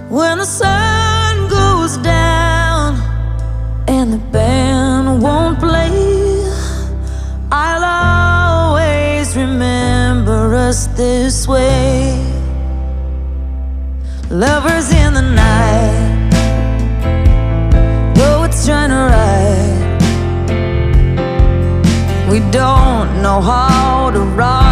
When the sun goes down and the band won't play, I'll always remember us this way. Lovers in the night, poets trying to write. We don't know how to write.